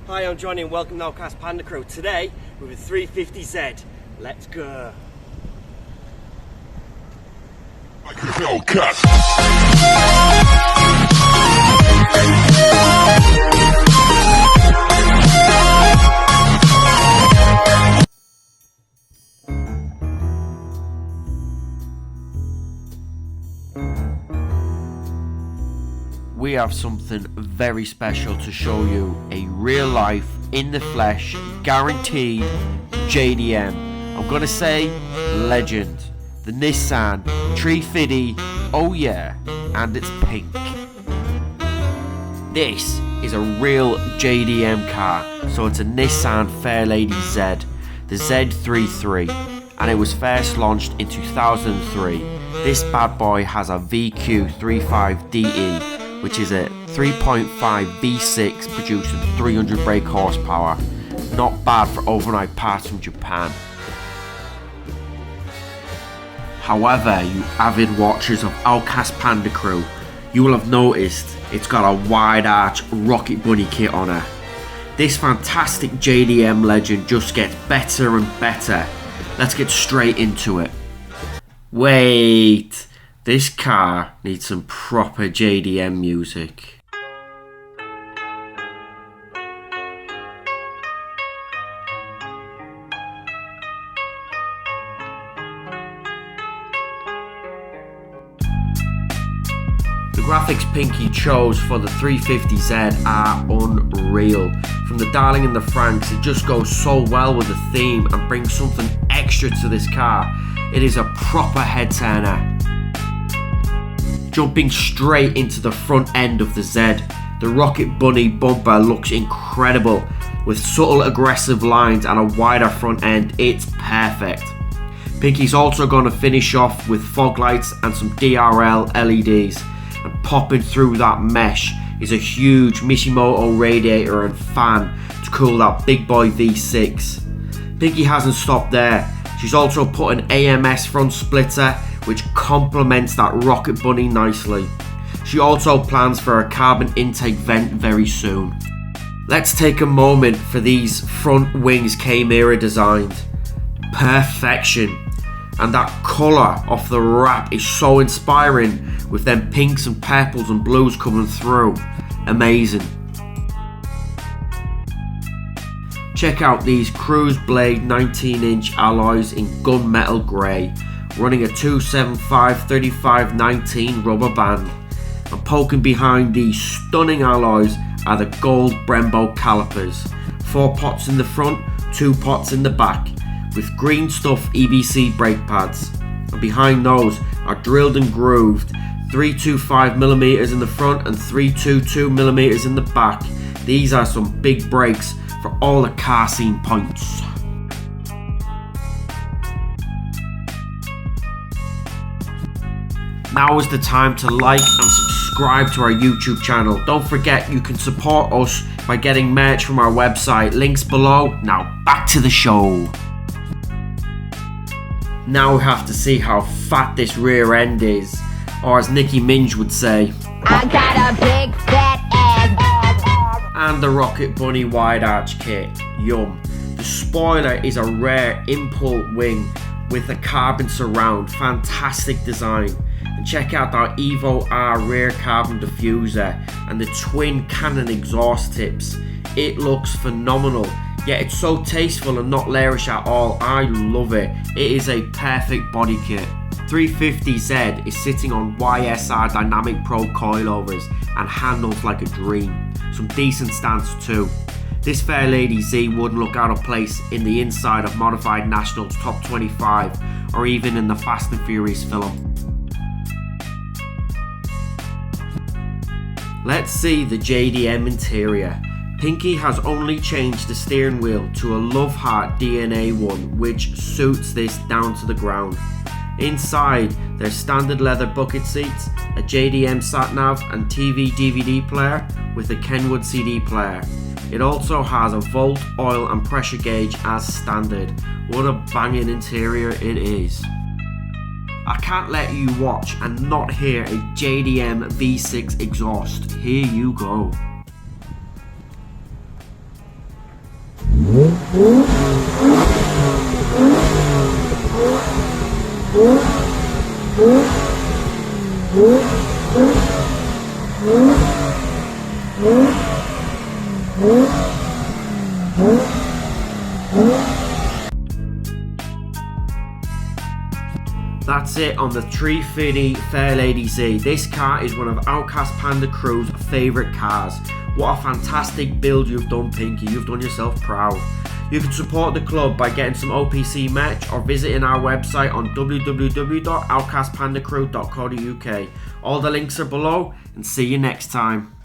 Hi, I'm Johnny and welcome to Outcast Panda Crew. Today, with a 350Z. Let's go. We have something very special to show you. A real life, in the flesh, guaranteed JDM. I'm gonna say legend. The Nissan 350, oh yeah, and it's pink. This is a real JDM car, so it's a Nissan Fairlady Z, the Z33, and it was first launched in 2003. This bad boy has a VQ35DE, which is a 3.5 V6 producing 300 brake horsepower. Not bad for overnight parts from Japan. However, you avid watchers of Outcast Panda Crew, you will have noticed it's got a wide arch rocket bunny kit on her. This fantastic JDM legend just gets better and better. Let's get straight into it. Wait. This car needs some proper JDM music. The graphics Pinky chose for the 350Z are unreal. From the Darling and the Franks, it just goes so well with the theme and brings something extra to this car. It is a proper head turner. Jumping straight into the front end of the Z, the Rocket Bunny bumper looks incredible with subtle aggressive lines and a wider front end. It's perfect. Pinky's also going to finish off with fog lights and some DRL LEDs, and popping through that mesh is a huge Mishimoto radiator and fan to cool that big boy V6. Pinky hasn't stopped there. She's also put an AMS front splitter which complements that Rocket Bunny nicely. She also plans for a carbon intake vent very soon. Let's take a moment for these front wings K-Mirror designed. Perfection. And that colour off the wrap is so inspiring with them pinks and purples and blues coming through. Amazing. Check out these Cruise Blade 19-inch alloys in gunmetal grey, running a 275/35/19 rubber band. And poking behind these stunning alloys are the gold Brembo calipers. 4 pots in the front, 2 pots in the back, with green stuff EBC brake pads. And behind those are drilled and grooved 325mm in the front and 322mm in the back. These are some big brakes for all the car scene points. Now is the time to like and subscribe to our YouTube channel. Don't forget you can support us by getting merch from our website. Links below. Now back to the show. Now we have to see how fat this rear end is. Or as Nicki Minaj would say, I got a big fat ass. And the Rocket Bunny wide arch kit. Yum. The spoiler is a rare impult wing with a carbon surround. Fantastic design. And check out our Evo R rear carbon diffuser and the twin Canon exhaust tips. It looks phenomenal, yet it's so tasteful and not lairish at all. I love it. It is a perfect body kit. 350Z is sitting on YSR Dynamic Pro coilovers and handles like a dream. Some decent stance too. This Fairlady Z wouldn't look out of place in the inside of Modified National's top 25 or even in the Fast and Furious film. Let's see the JDM interior. Pinky has only changed the steering wheel to a Love Heart DNA one, which suits this down to the ground. Inside, there's standard leather bucket seats, a JDM sat-nav and TV DVD player with a Kenwood CD player. It also has a volt, oil and pressure gauge as standard. What a banging interior it is. I can't let you watch and not hear a JDM V6 exhaust. Here you go. That's it on the 350 Fairlady Z. This car is one of Outcast Panda Crew's favourite cars. What a fantastic build you've done, Pinky. You've done yourself proud. You can support the club by getting some OPC merch or visiting our website on www.outcastpandacrew.co.uk. All the links are below, and see you next time.